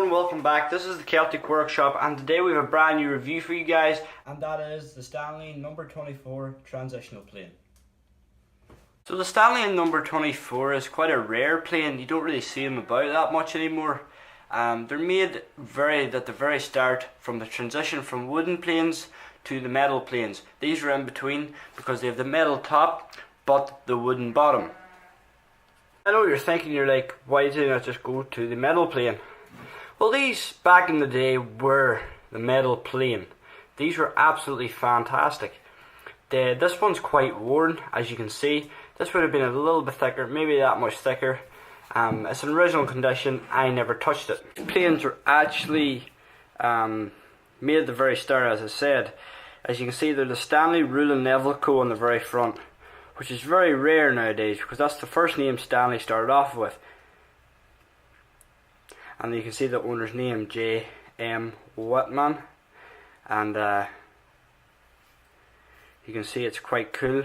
everyone, welcome back. This is the Celtic Workshop and today we have a brand new review for you guys, and that is the Stanley number 24 transitional plane. So the Stanley number 24 is quite a rare plane. You don't really see them about that much anymore. They're made at the very start from the transition from wooden planes to the metal planes. These are in between because they have the metal top but the wooden bottom. I know what you're thinking, you're like, why did they not just go to the metal plane? Well, these back in the day were the metal plane. These were absolutely fantastic. This one's quite worn, as you can see. This would have been a little bit thicker, maybe that much thicker. It's in original condition. I never touched it. These planes were actually made at the very start, as I said. As you can see, they're the Stanley Rule and Level Co on the very front, which is very rare nowadays because that's the first name Stanley started off with. And you can see the owner's name, J.M. Whitman, and you can see it's quite cool.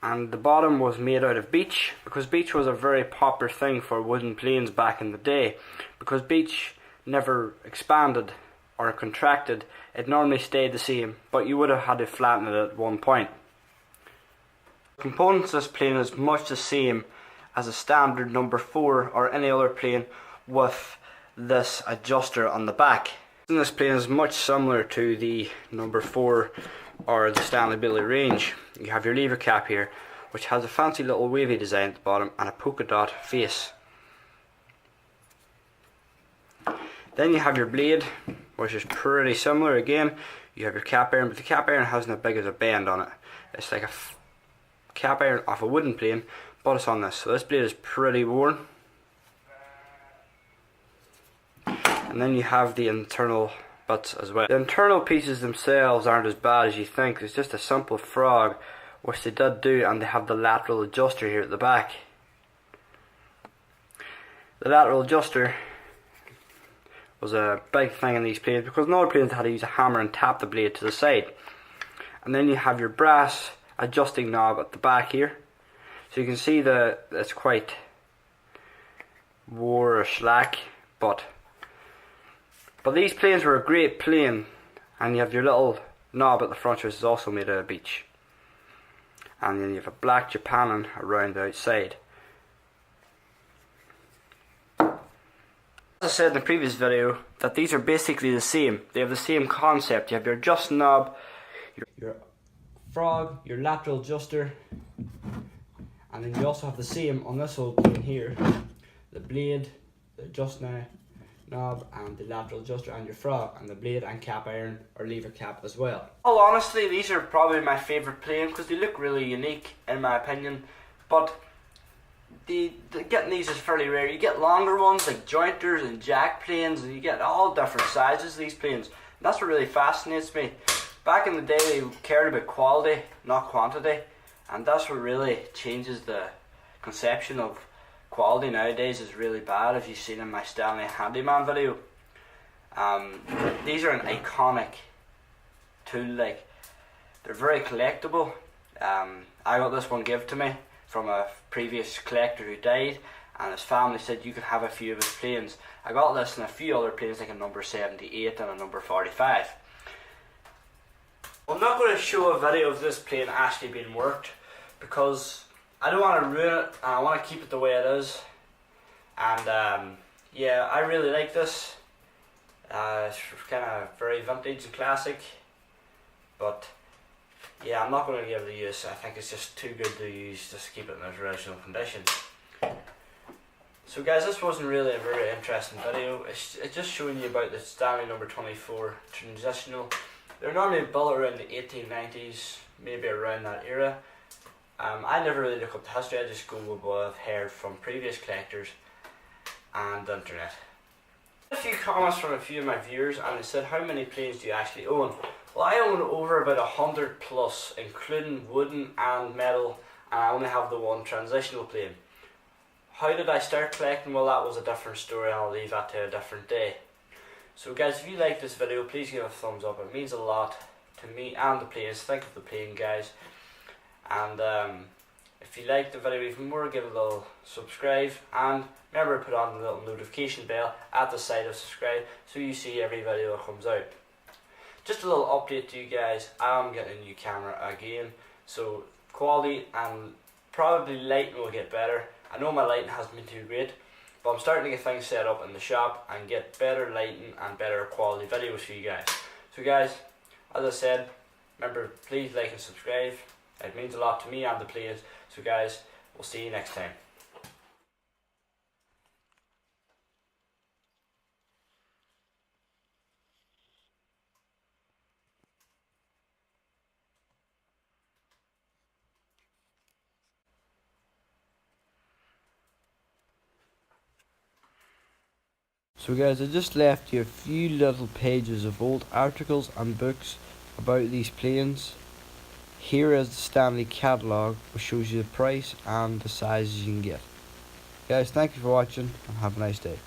And the bottom was made out of beech, because beech was a very popular thing for wooden planes back in the day. Because beech never expanded or contracted, it normally stayed the same, but you would have had to flatten it at one point. The components of this plane is much the same as a standard number 4 or any other plane with this adjuster on the back. And this plane is much similar to the number 4 or the Stanley Billy range. You have your lever cap here, which has a fancy little wavy design at the bottom and a polka dot face. Then you have your blade, which is pretty similar again. You have your cap iron, but the cap iron hasn't as big as a bend on it. It's like a cap iron off a wooden plane, but it's on this. So this blade is pretty worn. And then you have the internal bits as well. The internal pieces themselves aren't as bad as you think. It's just a simple frog, which they did do, and they have the lateral adjuster here at the back. The lateral adjuster was a big thing in these planes because in other planes they had to use a hammer and tap the blade to the side. And then you have your brass adjusting knob at the back here. So you can see that it's quite wore or slack, but these planes were a great plane. And you have your little knob at the front, which is also made out of beech. And then you have a black Japanin around the outside. As I said in the previous video, that these are basically the same. They have the same concept. You have your adjust knob, your frog, your lateral adjuster, and then you also have the same on this old plane here. The blade, the adjust knob, and the lateral adjuster, and your frog, and the blade and cap iron or lever cap as well. Well, honestly, these are probably my favourite plane because they look really unique in my opinion. But getting these is fairly rare. You get longer ones like jointers and jack planes, and you get all different sizes of these planes. And that's what really fascinates me. Back in the day they cared about quality, not quantity, and that's what really changes the conception of quality nowadays. Is really bad, as you've seen in my Stanley Handyman video. These are an iconic tool, like they're very collectible. I got this one given to me from a previous collector who died, and his family said you could have a few of his planes. I got this and a few other planes, like a number 78 and a number 45. I'm not going to show a video of this plane actually being worked because I don't want to ruin it, and I want to keep it the way it is. And yeah, I really like this. It's kind of very vintage and classic, but yeah, I'm not going to give it a use. I think it's just too good to use, just to keep it in its original condition. So guys, this wasn't really a very interesting video. It's just showing you about the Stanley number 24 transitional. They're normally built around the 1890s, maybe around that era. I never really look up the history. I just go with what I've heard from previous collectors and the internet. A few comments from a few of my viewers, and they said, how many planes do you actually own? Well, I own over about 100 plus, including wooden and metal, and I only have the one transitional plane. How did I start collecting? Well, that was a different story, and I'll leave that to a different day. So guys, if you like this video, please give it a thumbs up. It means a lot to me and the planes. Think of the plane, guys. And If you like the video even more, give it a little subscribe, and remember to put on the little notification bell at the side of subscribe so you see every video that comes out. Just a little update to you guys, I am getting a new camera again, so quality and probably lighting will get better. I know my lighting hasn't been too great, but I'm starting to get things set up in the shop and get better lighting and better quality videos for you guys. So guys, as I said, remember please like and subscribe. It means a lot to me and the players. So guys, we'll see you next time. So guys, I just left you a few little pages of old articles and books about these planes. Here is the Stanley catalogue, which shows you the price and the sizes you can get. Guys, thank you for watching and have a nice day.